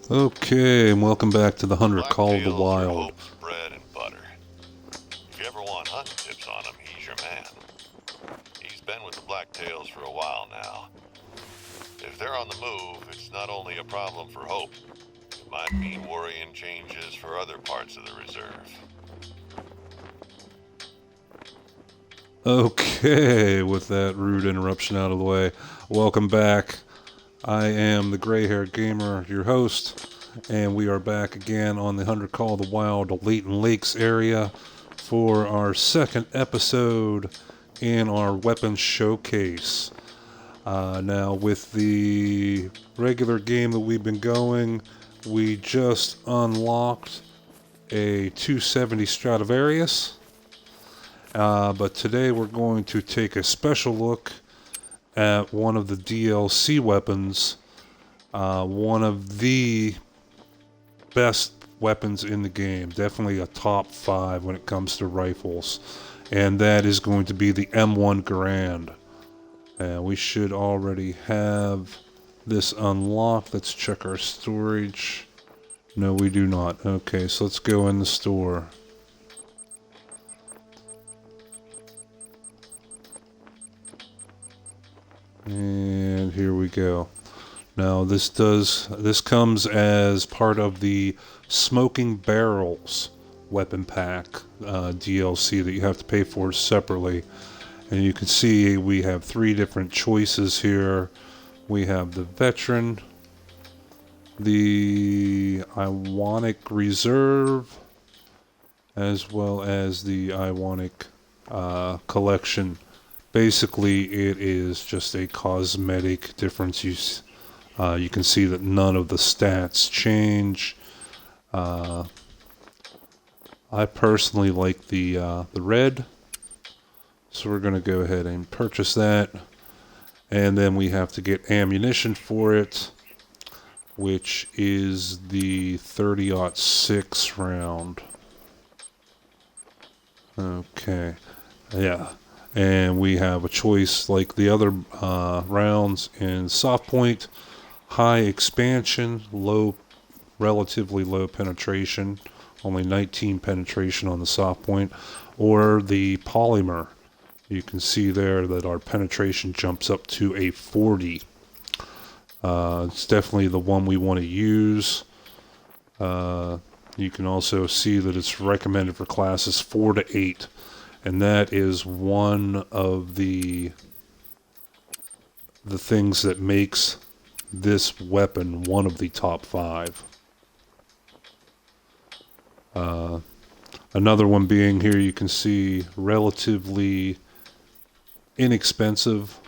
Okay, and welcome back to the Hunter Call of the Blacktails are Wild. Hope's bread and butter. If you ever want hunting tips on him, he's your man. He's been with the Blacktails for a while now. If they're on the move, it's not only a problem for Hope, it might mean worrying changes for other parts of the reserve. Okay, with that rude interruption out of the way, welcome back. I am the Gray Haired Gamer, your host, and we are back again on the Hunter Call of the Wild, Leighton Lakes area for our second episode in our weapons showcase. Now, with the regular game that we've been going, we just unlocked a 270 Stradivarius. But today we're going to take a special look at one of the DLC weapons, one of the best weapons in the game, definitely a top 5 when it comes to rifles, and that is going to be the M1 Garand. We should already have this unlocked. Let's check our storage. No, we do not. Okay, so let's go in the store. And here we go. Now this comes as part of the Smoking Barrels weapon pack DLC that you have to pay for separately. And you can see we have 3 different choices here. We have the Veteran, the Ionic Reserve, as well as the Ionic Collection. Basically, it is just a cosmetic difference. You can see that none of the stats change. I personally like the red, so we're going to go ahead and purchase that. And then we have to get ammunition for it, which is the 30-06 round. Okay, yeah. And we have a choice like the other rounds in soft point, high expansion, relatively low penetration, only 19 penetration on the soft point, or the polymer. You can see there that our penetration jumps up to a 40. It's definitely the one we want to use. You can also see that it's recommended for classes 4 to 8. And that is one of the things that makes this weapon one of the top 5. Another one being here, you can see relatively inexpensive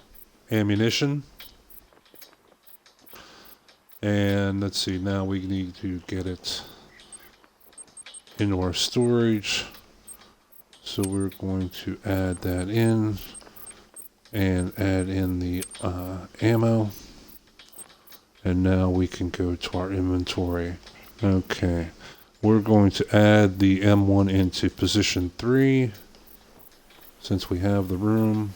ammunition. And let's see, now we need to get it into our storage. So we're going to add that in and add in the ammo. And now we can go to our inventory. Okay. We're going to add the M1 into position 3 since we have the room.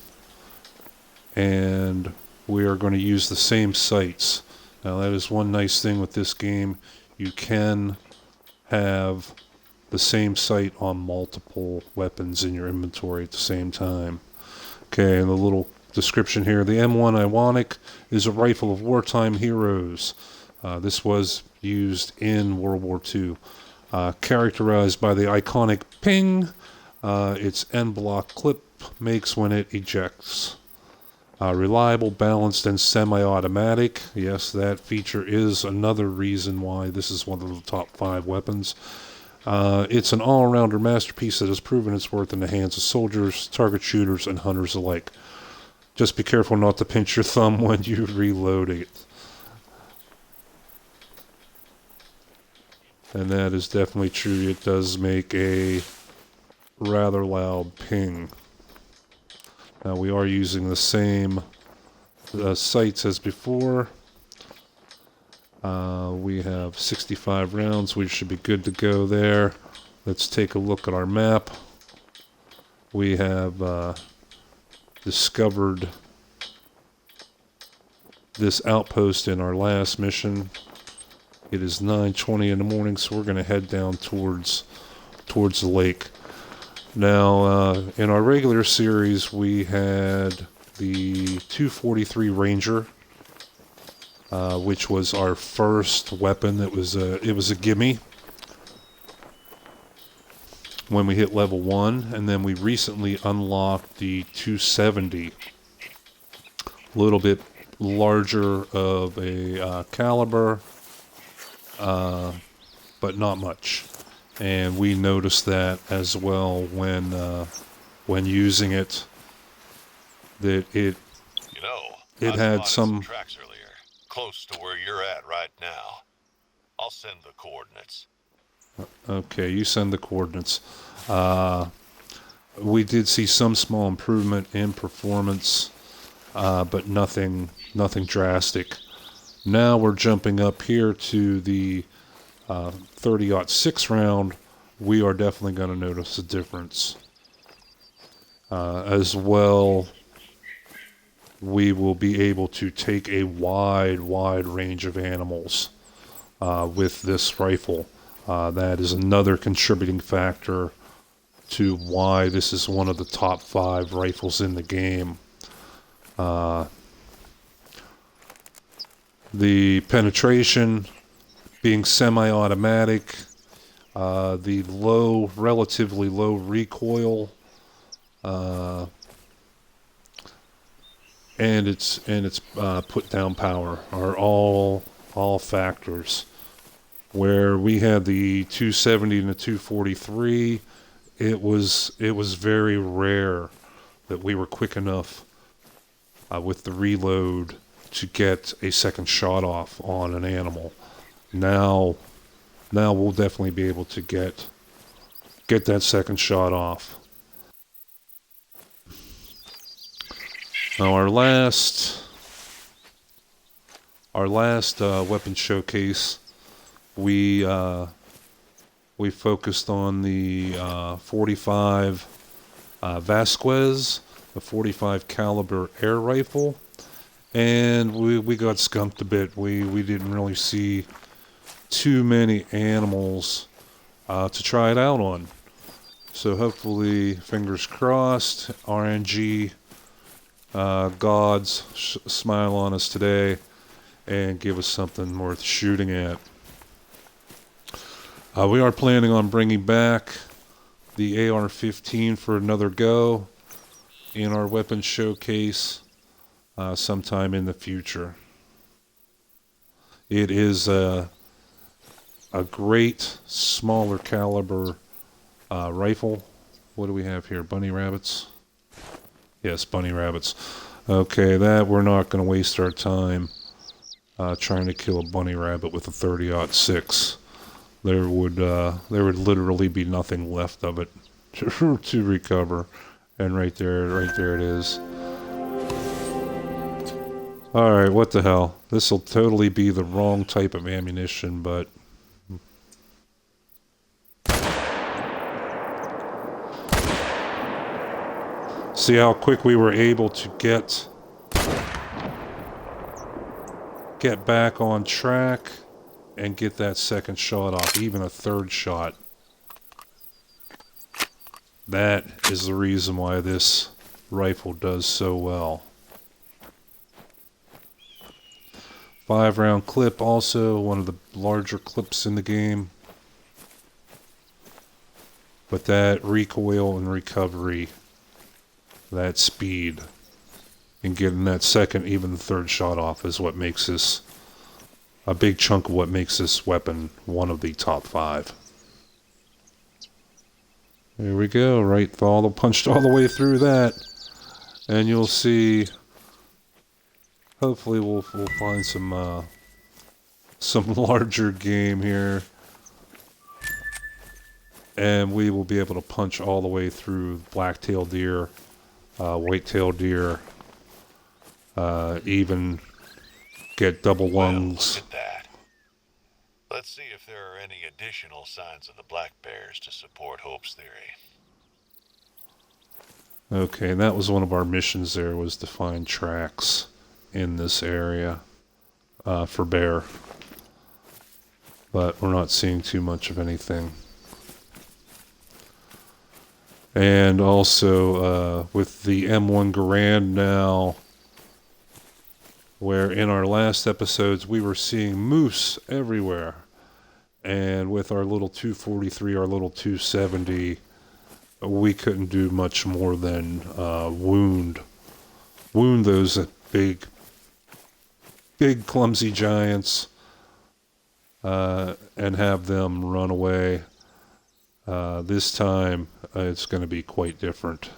And we are going to use the same sights. Now that is one nice thing with this game. You can have the same sight on multiple weapons in your inventory at the same time. Okay, and the little description here. The M1 Ionic is a rifle of wartime heroes. This was used in World War II. Characterized by the iconic ping its end block clip makes when it ejects. Reliable, balanced, and semi-automatic. Yes, that feature is another reason why this is one of the top 5 weapons. It's an all-rounder masterpiece that has proven its worth in the hands of soldiers, target shooters, and hunters alike. Just be careful not to pinch your thumb when you reload it. And that is definitely true. It does make a rather loud ping. Now we are using the same sights as before. We have 65 rounds. We should be good to go there. Let's take a look at our map. We have discovered this outpost in our last mission. It is 9:20 in the morning, so we're going to head down towards the lake. Now, in our regular series, we had the 243 Ranger, which was our first weapon. It was a gimme when we hit level 1, and then we recently unlocked the 270, a little bit larger of a caliber, but not much. And we noticed that as well when using it, that it I had spotted some tracks earlier, close to where you're at right now. I'll send the coordinates. Okay, you send the coordinates. We did see some small improvement in performance, but nothing drastic. Now we're jumping up here to the 30-06 round. We are definitely going to notice a difference. As well, we will be able to take a wide range of animals with this rifle. That is another contributing factor to why this is one of the top 5 rifles in the game. The penetration being semi-automatic, the relatively low recoil, and its put down power are all factors. Where we had the 270 and the 243, it was very rare that we were quick enough with the reload to get a second shot off on an animal. Now we'll definitely be able to get that second shot off. Now our last weapon showcase, we focused on the 45 Vasquez, the 45 caliber air rifle, and we got skunked a bit. We didn't really see too many animals to try it out on. So hopefully, fingers crossed, RNG gods smile on us today and give us something worth shooting at. We are planning on bringing back the AR-15 for another go in our weapons showcase sometime in the future. It is a great smaller caliber rifle. What do we have here? Bunny rabbits? Yes, bunny rabbits. Okay, that we're not going to waste our time trying to kill a bunny rabbit with a 30-06. There would literally be nothing left of it to recover. And right there it is. Alright, what the hell? This will totally be the wrong type of ammunition, but... See how quick we were able to get back on track and get that second shot off, even a third shot. That is the reason why this rifle does so well. 5-round clip, also one of the larger clips in the game. But that recoil and recovery, that speed, and getting that second, even third shot off is what makes this a big chunk of what makes this weapon one of the top 5. There we go, punched all the way through that, and you'll see. Hopefully, we'll find some larger game here, and we will be able to punch all the way through black-tailed deer, white-tailed deer, even get double lungs. Look at that. Let's see if there are any additional signs of the black bears to support Hope's theory. Okay, that was one of our missions there, was to find tracks in this area for bear. but we're not seeing too much of anything. And also with the M1 Garand now, where in our last episodes we were seeing moose everywhere, and with our little 243, our little 270, we couldn't do much more than wound those big clumsy giants and have them run away. This time it's going to be quite different.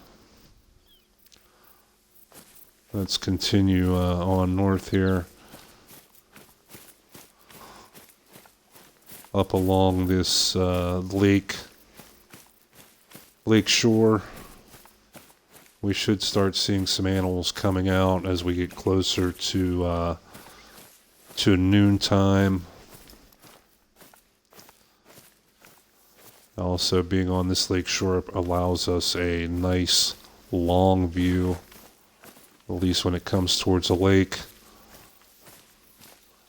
Let's continue on north here, up along this lake shore. We should start seeing some animals coming out as we get closer to noontime. Also, being on this lake shore allows us a nice long view, at least when it comes towards the lake.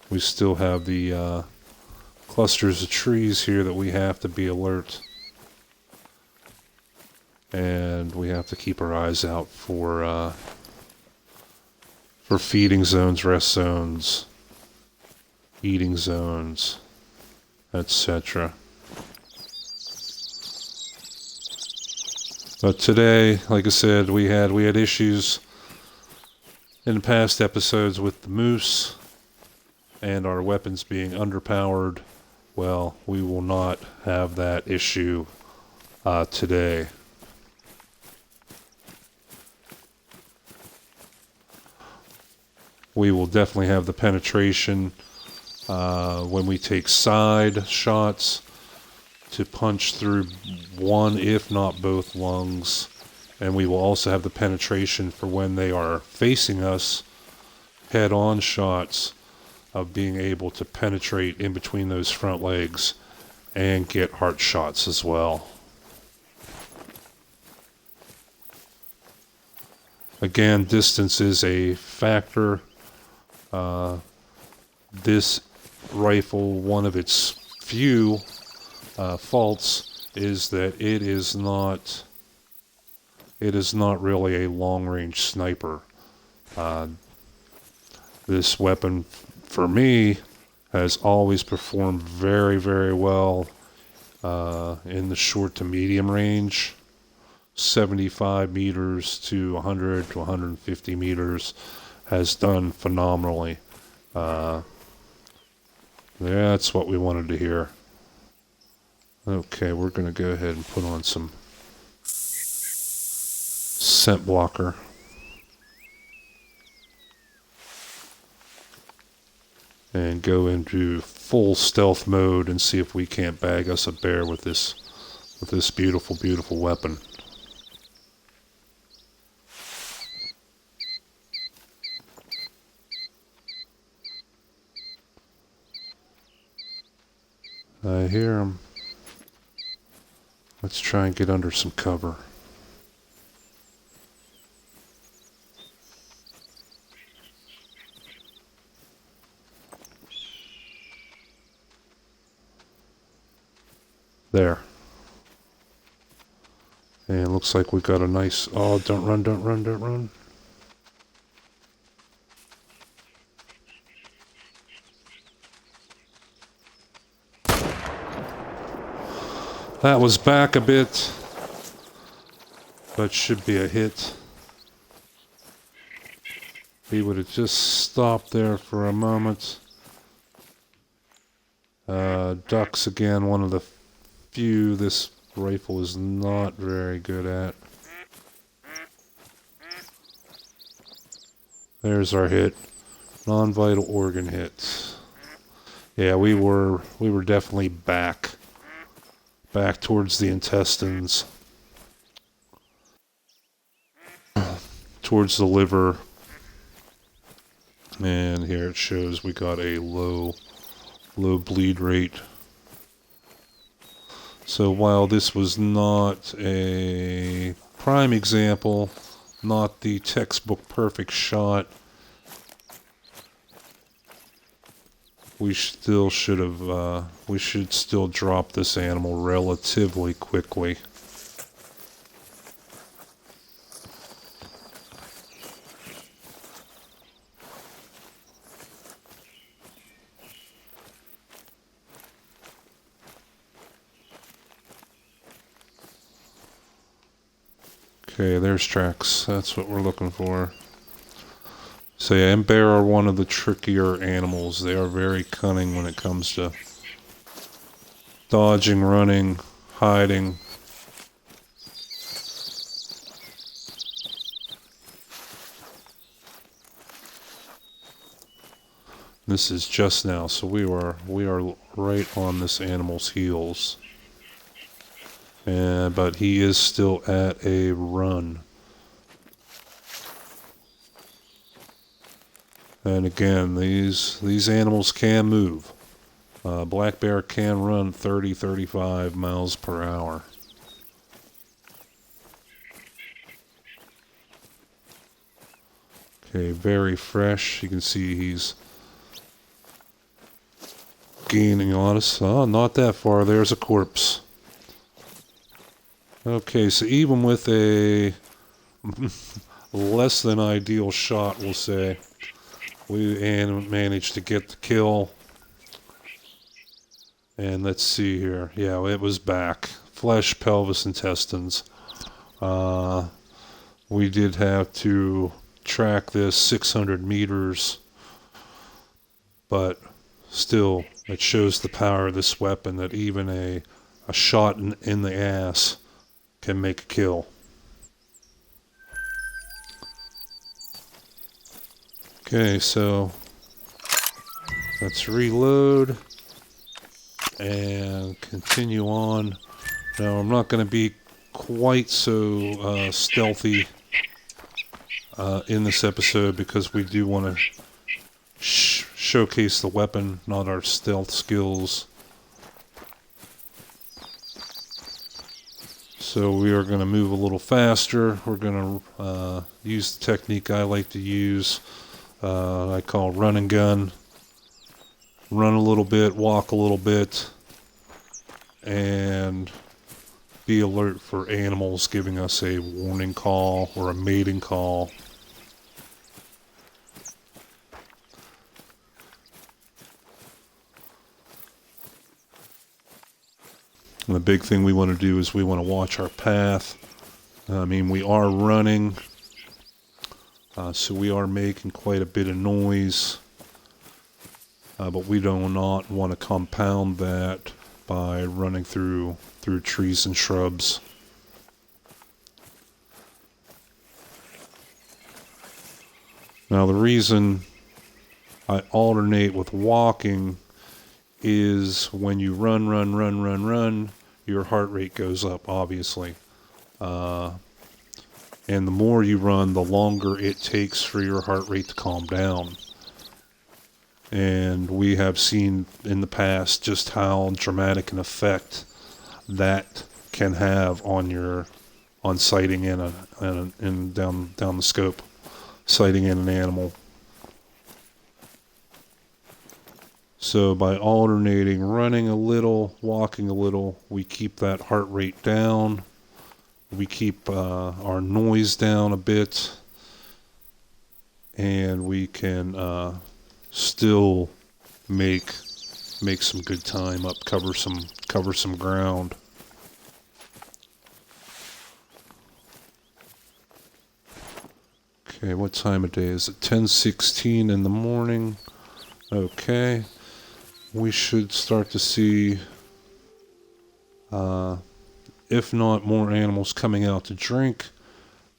We still have the clusters of trees here that we have to be alert. And we have to keep our eyes out for feeding zones, rest zones, eating zones, etc. But today, like I said, we had issues in the past episodes with the moose and our weapons being underpowered. Well, we will not have that issue today. We will definitely have the penetration when we take side shots to punch through one, if not both lungs. And we will also have the penetration for when they are facing us, head-on shots of being able to penetrate in between those front legs and get heart shots as well. Again, distance is a factor. This rifle, one of its few faults is that it is not really a long-range sniper. This weapon, for me, has always performed very, very well in the short to medium range. 75 meters to 100 to 150 meters has done phenomenally. That's what we wanted to hear. Okay, we're going to go ahead and put on some scent blocker. And go into full stealth mode and see if we can't bag us a bear with this beautiful, beautiful weapon. I hear him. Let's try and get under some cover. There. And looks like we got a nice... Oh, don't run, don't run, don't run. That was back a bit, but should be a hit. He would have just stopped there for a moment. Ducks, again, one of the few this rifle is not very good at. There's our hit. Non-vital organ hit. Yeah, we were definitely back towards the intestines, towards the liver, and here it shows we got a low bleed rate. So while this was not a prime example, not the textbook perfect shot, we still should have, we should still drop this animal relatively quickly. Okay, there's tracks. That's what we're looking for. So yeah, and bear are one of the trickier animals. They are very cunning when it comes to dodging, running, hiding. This is just now, so we are right on this animal's heels. But he is still at a run. And again, these animals can move. Black bear can run 30, 35 miles per hour. Okay, very fresh. You can see he's gaining on us. Oh, not that far. There's a corpse. Okay, so even with a less than ideal shot, we'll say, we managed to get the kill. And let's see here. Yeah, it was back. Flesh, pelvis, intestines. We did have to track this 600 meters, but still, it shows the power of this weapon, that even a shot in the ass can make a kill. Okay, so let's reload and continue on. Now, I'm not going to be quite so stealthy in this episode, because we do want to showcase the weapon, not our stealth skills. So we are going to move a little faster. We're going to use the technique I like to use. I call run and gun. Run a little bit, walk a little bit, and be alert for animals giving us a warning call or a mating call. And the big thing we want to do is we want to watch our path. I mean, we are running, so we are making quite a bit of noise, but we do not want to compound that by running through trees and shrubs. Now, the reason I alternate with walking is when you run, your heart rate goes up, obviously. And the more you run, the longer it takes for your heart rate to calm down. And we have seen in the past just how dramatic an effect that can have on sighting in down the scope, sighting in an animal. So by alternating running a little, walking a little, we keep that heart rate down. We keep our noise down a bit, and we can still make some good time up, cover some ground. Okay, what time of day is it? 10:16 in the morning. Okay, we should start to see, if not more animals coming out to drink,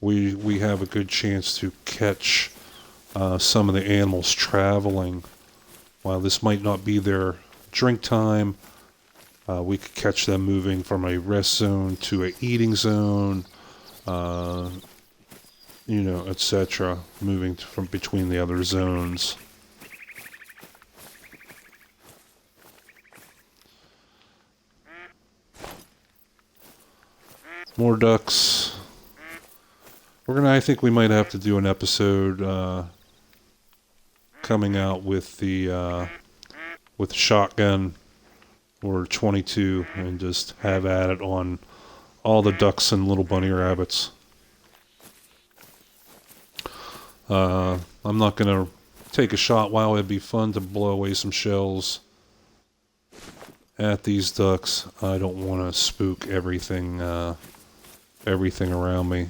we have a good chance to catch some of the animals traveling. While this might not be their drink time, we could catch them moving from a rest zone to a eating zone, etc., moving from between the other zones. More ducks. I think we might have to do an episode coming out with the with a shotgun or 22 and just have at it on all the ducks and little bunny rabbits. I'm not going to take a shot. While it'd be fun to blow away some shells at these ducks, I don't want to spook everything around me.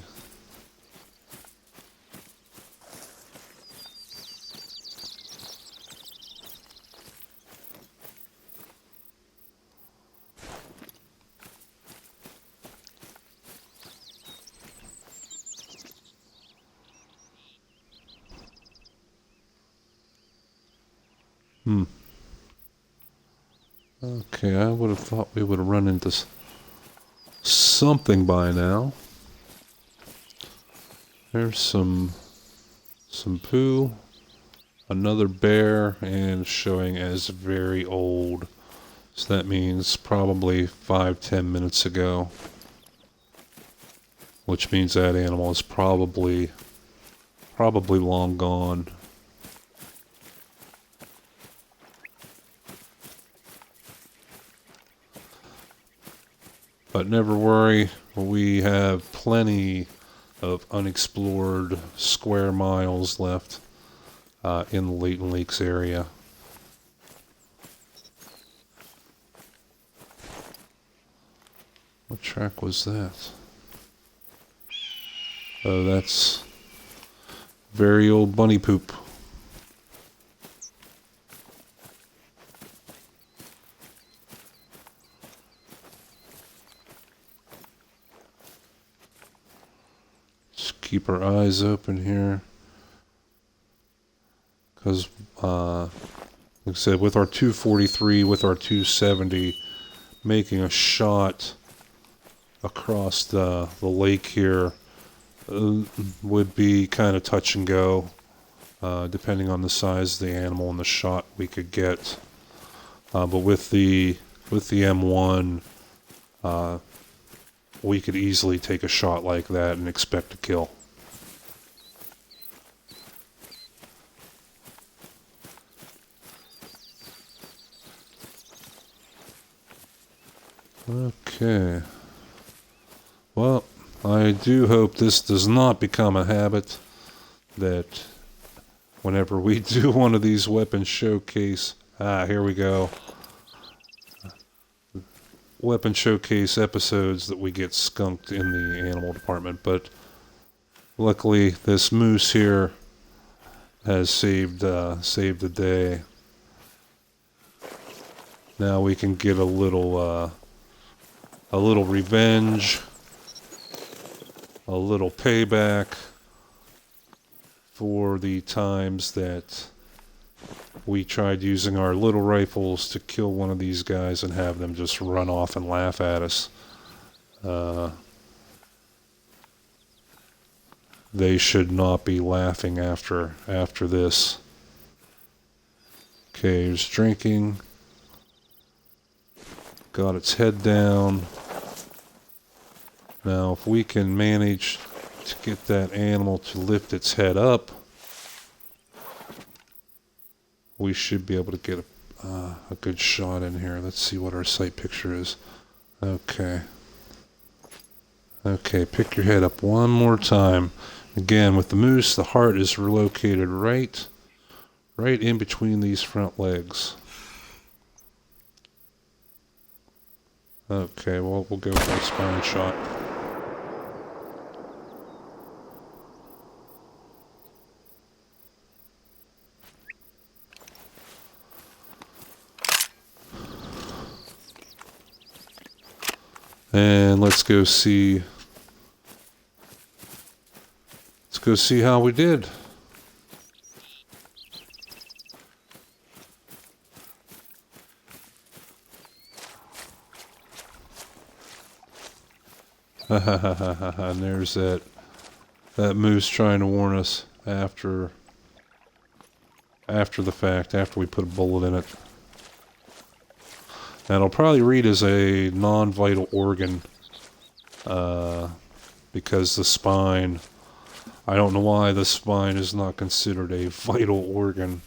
Okay, I would have thought we would have run into something by now. There's some poo, another bear, and showing as very old. So that means probably 5-10 minutes ago. Which means that animal is probably long gone. But never worry, we have plenty of unexplored square miles left in the Layton Lakes area. What track was that? Oh, that's very old bunny poop. Keep our eyes open here, because like I said, with our 243, with our 270, making a shot across the lake here would be kind of touch and go, depending on the size of the animal and the shot we could get. But with the M1, we could easily take a shot like that and expect a kill. Okay. Well, I do hope this does not become a habit, that whenever we do one of these weapon showcase, here we go, weapon showcase episodes, that we get skunked in the animal department. But luckily this moose here has saved the day. Now we can get a little revenge, a little payback for the times that we tried using our little rifles to kill one of these guys and have them just run off and laugh at us. They should not be laughing after this. Okay, he's drinking. Got its head down. Now, if we can manage to get that animal to lift its head up, we should be able to get a good shot in here. Let's see what our sight picture is. Okay. Okay, pick your head up one more time. Again, with the moose, the heart is located right in between these front legs. Okay, well, we'll go for a spine shot. And let's go see how we did. And there's that moose trying to warn us after the fact, after we put a bullet in it. And it'll probably read as a non-vital organ, because the spine, I don't know why the spine is not considered a vital organ.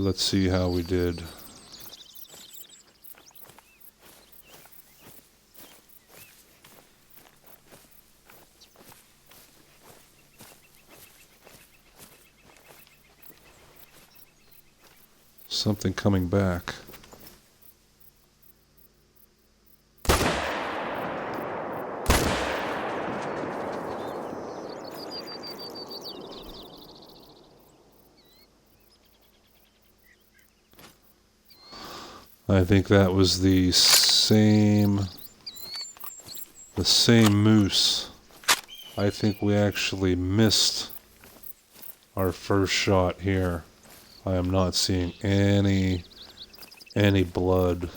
let's see how we did. Something coming back. I think that was the same moose. I think we actually missed our first shot here. I am not seeing any blood.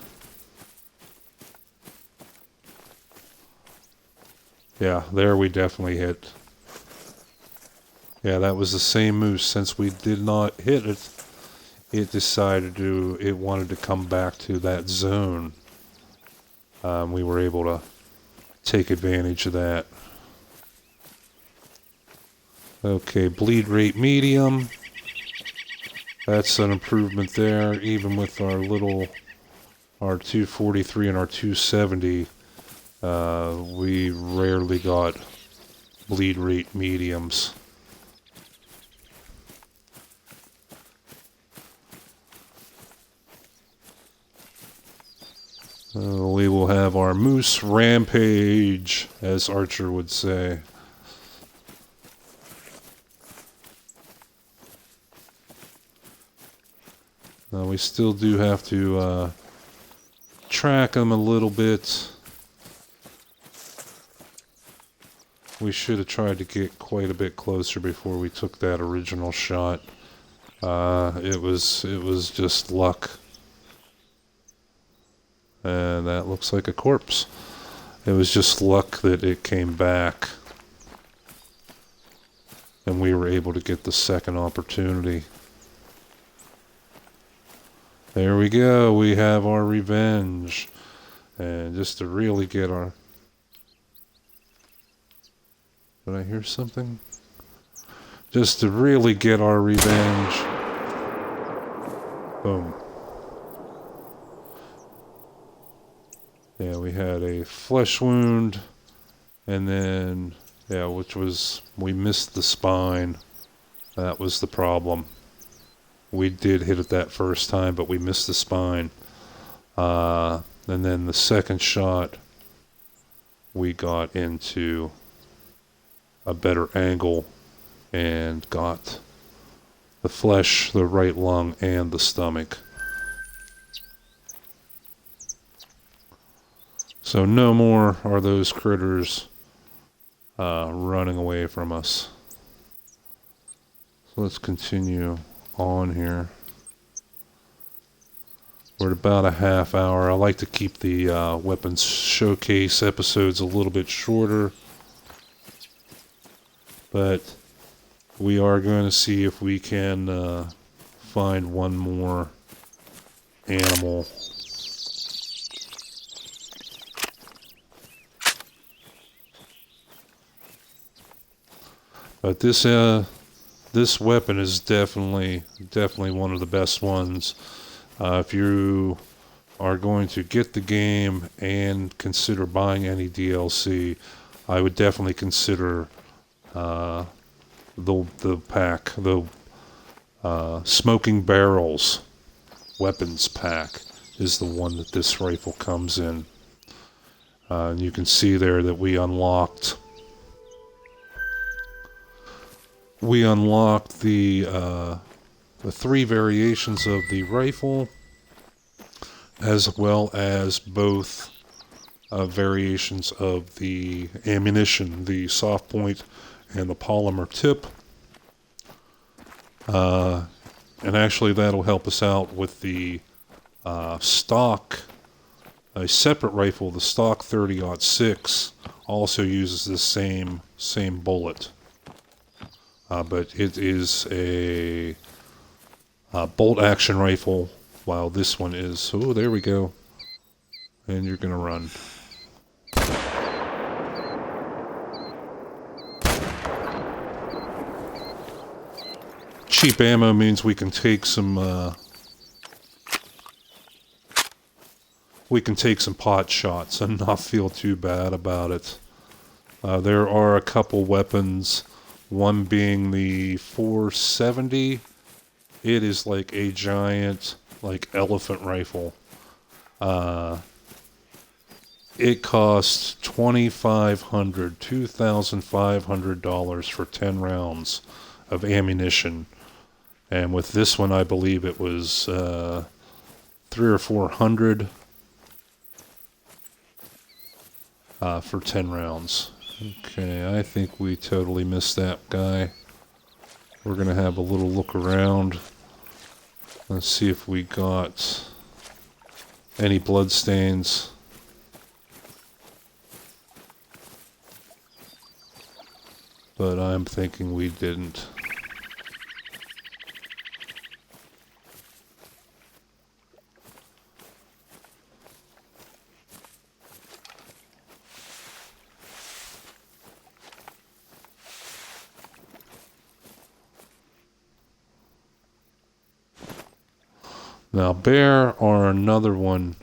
Yeah, there we definitely hit. Yeah, that was the same moose. Since we did not hit it, it decided it wanted to come back to that zone. We were able to take advantage of that. Okay, bleed rate medium. That's an improvement there, even with our 243 and our 270. We rarely got bleed rate mediums. We will have our moose rampage, as Archer would say. We still do have to track them a little bit. We should have tried to get quite a bit closer before we took that original shot. It was just luck. And that looks like a corpse. It was just luck that it came back. And we were able to get the second opportunity. There we go. We have our revenge. And just to really get our... Did I hear something? Just to really get our revenge. Boom. Yeah, we had a flesh wound, and then, yeah, we missed the spine. That was the problem. We did hit it that first time, but we missed the spine. And then the second shot, we got into a better angle and got the flesh, the right lung, and the stomach. So no more are those critters running away from us. So let's continue on here. We're at about a half hour. I like to keep the weapons showcase episodes a little bit shorter. But we are going to see if we can find one more animal. But this weapon is definitely one of the best ones. If you are going to get the game and consider buying any DLC, I would definitely consider the pack, the Smoking Barrels weapons pack is the one that this rifle comes in. And you can see there that we unlocked the three variations of the rifle, as well as both variations of the ammunition, the soft point and the polymer tip. And actually that'll help us out with the stock, a separate rifle, the stock 30-06 also uses the same bullet. But it is a bolt action rifle, while this one is... Oh, there we go. And you're going to run. Cheap ammo means we can take some we can take some pot shots and not feel too bad about it. There are a couple weapons, one being the 470. It is like a giant, like, elephant rifle. It costs $2,500 for 10 rounds of ammunition. And with this one, I believe it was 300 or 400 for 10 rounds. Okay, I think we totally missed that guy. We're going to have a little look around. Let's see if we got any blood stains. But I'm thinking we didn't. Now, bear are another one.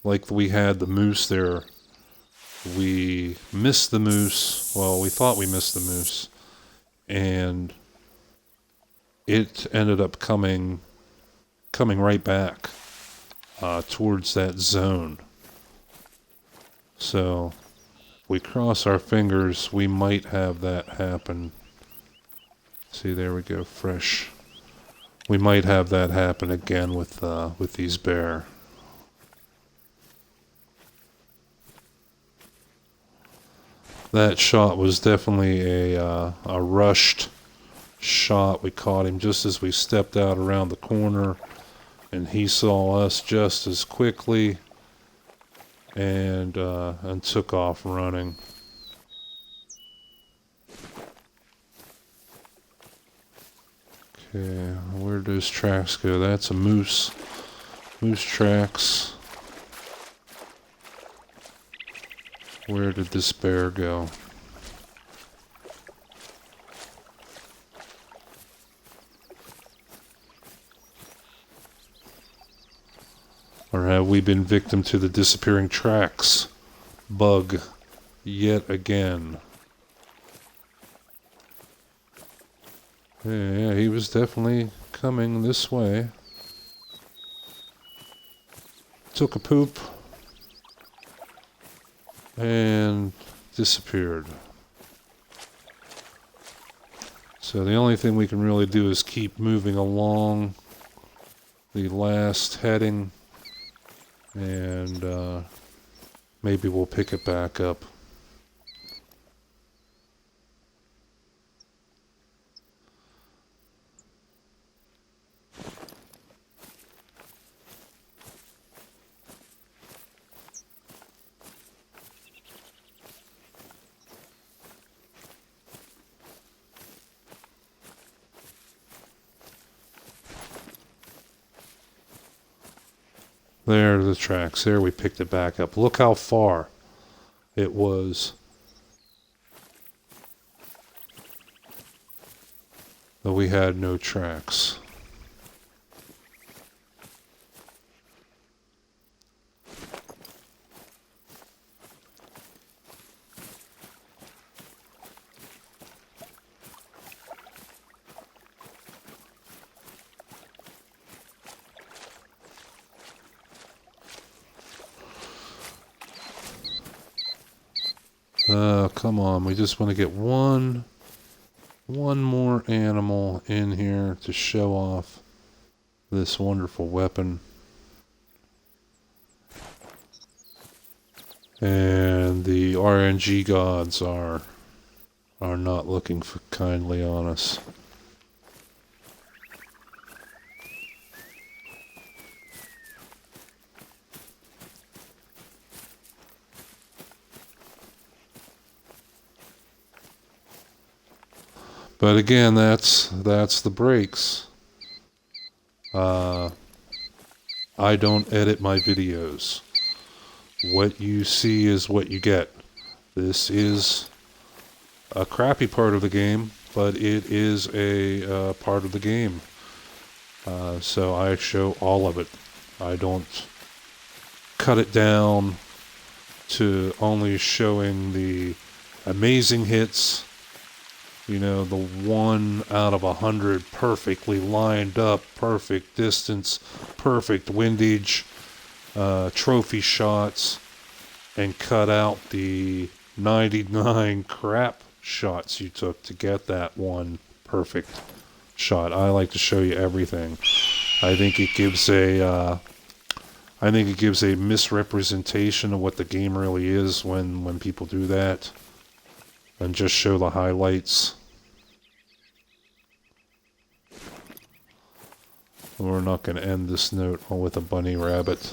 Like we had the moose there. We missed the moose. Well, we thought we missed the moose. And it ended up coming right back towards that zone. So, we cross our fingers, we might have that happen. See, there we go, fresh. We might have that happen again with these bear. That shot was definitely a rushed shot. We caught him just as we stepped out around the corner, and he saw us just as quickly, and took off running. Okay, where do those tracks go? That's a moose. Moose tracks. Where did this bear go? Or have we been victim to the disappearing tracks bug yet again? Yeah, he was definitely coming this way. Took a poop and disappeared. So the only thing we can really do is keep moving along the last heading, and maybe we'll pick it back up. There are the tracks. There, we picked it back up. Look how far it was. But we had no tracks. Come on, we just want to get one more animal in here to show off this wonderful weapon. And the RNG gods are not looking kindly on us. But again, that's the breaks. I don't edit my videos. What you see is what you get. This is a crappy part of the game, but it is a part of the game. So I show all of it. I don't cut it down to only showing the amazing hits, the 1 out of 100 perfectly lined up, perfect distance, perfect windage, trophy shots, and cut out the 99 crap shots you took to get that one perfect shot. I like to show you everything. I think it gives a misrepresentation of what the game really is when people do that and just show the highlights. We're not going to end this note with a bunny rabbit.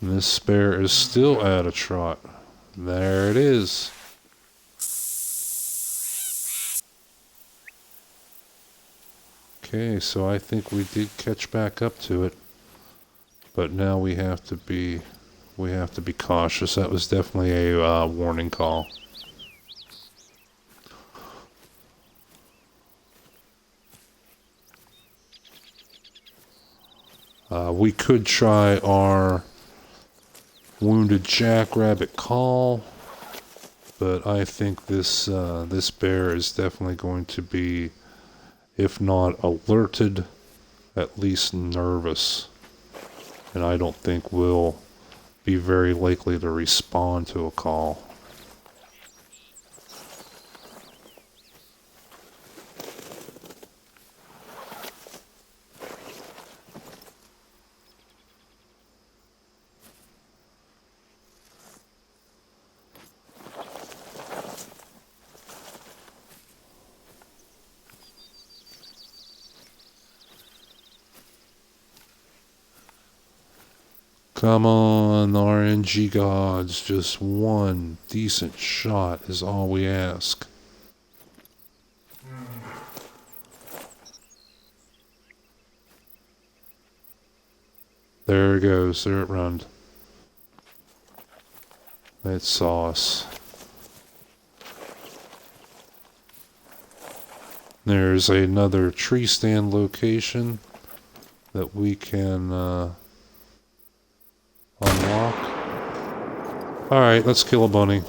And this spare is still at a trot. There it is. Okay, so I think we did catch back up to it. But now we have to be cautious. That was definitely a warning call. We could try our wounded jackrabbit call, but I think this bear is definitely going to be, if not alerted, at least nervous, and I don't think we'll be very likely to respond to a call. Come on, RNG gods, just one decent shot is all we ask. There it goes, there it runs. It saw us. There's another tree stand location that we can unlock. Alright, let's kill a bunny.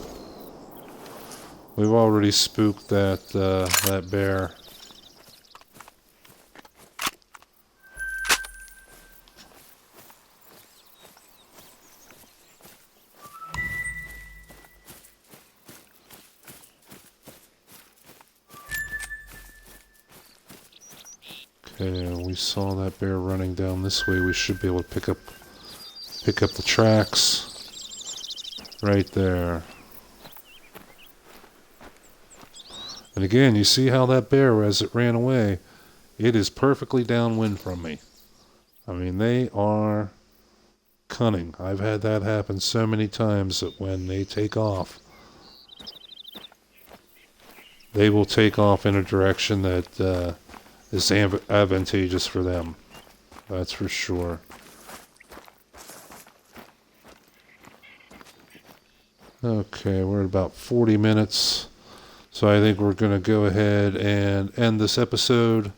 We've already spooked that bear. Okay, we saw that bear running down this way. We should be able to pick up the tracks right there. And again, you see how that bear, as it ran away, it is perfectly downwind from me. I mean, they are cunning. I've had that happen so many times that when they take off, they will take off in a direction that is advantageous for them. That's for sure. Okay, we're at about 40 minutes. So I think we're going to go ahead and end this episode.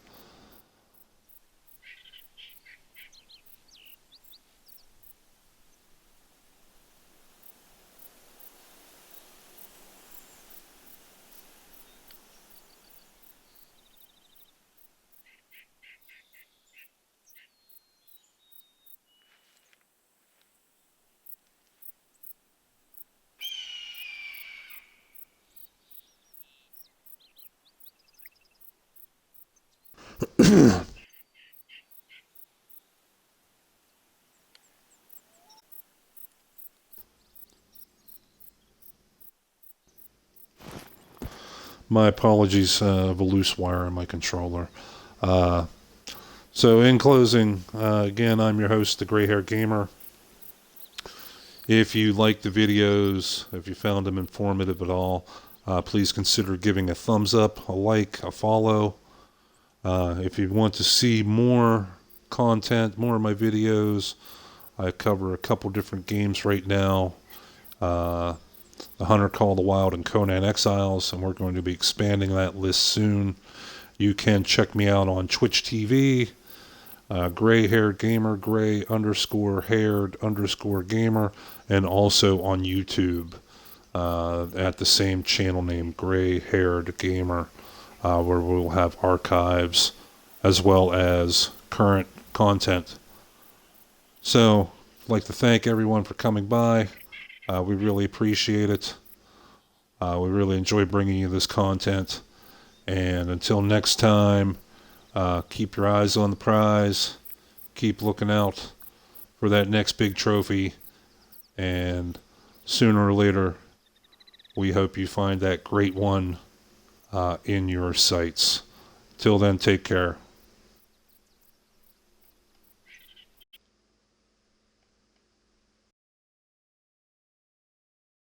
My apologies, of a loose wire in my controller. So in closing, again, I'm your host, the Gray Hair Gamer. If you like the videos, if you found them informative at all, please consider giving a thumbs up, a like, a follow. If you want to see more content, more of my videos, I cover a couple different games right now. The Hunter Call of the Wild and Conan Exiles, and we're going to be expanding that list soon. You can check me out on Twitch TV, Gray-haired gamer, gray_haired_gamer, and also on YouTube at the same channel name, Gray-haired gamer, where we'll have archives as well as current content. So, I'd like to thank everyone for coming by. We really appreciate it. We really enjoy bringing you this content. And until next time, keep your eyes on the prize. Keep looking out for that next big trophy. And sooner or later, we hope you find that great one in your sights. Till then, take care.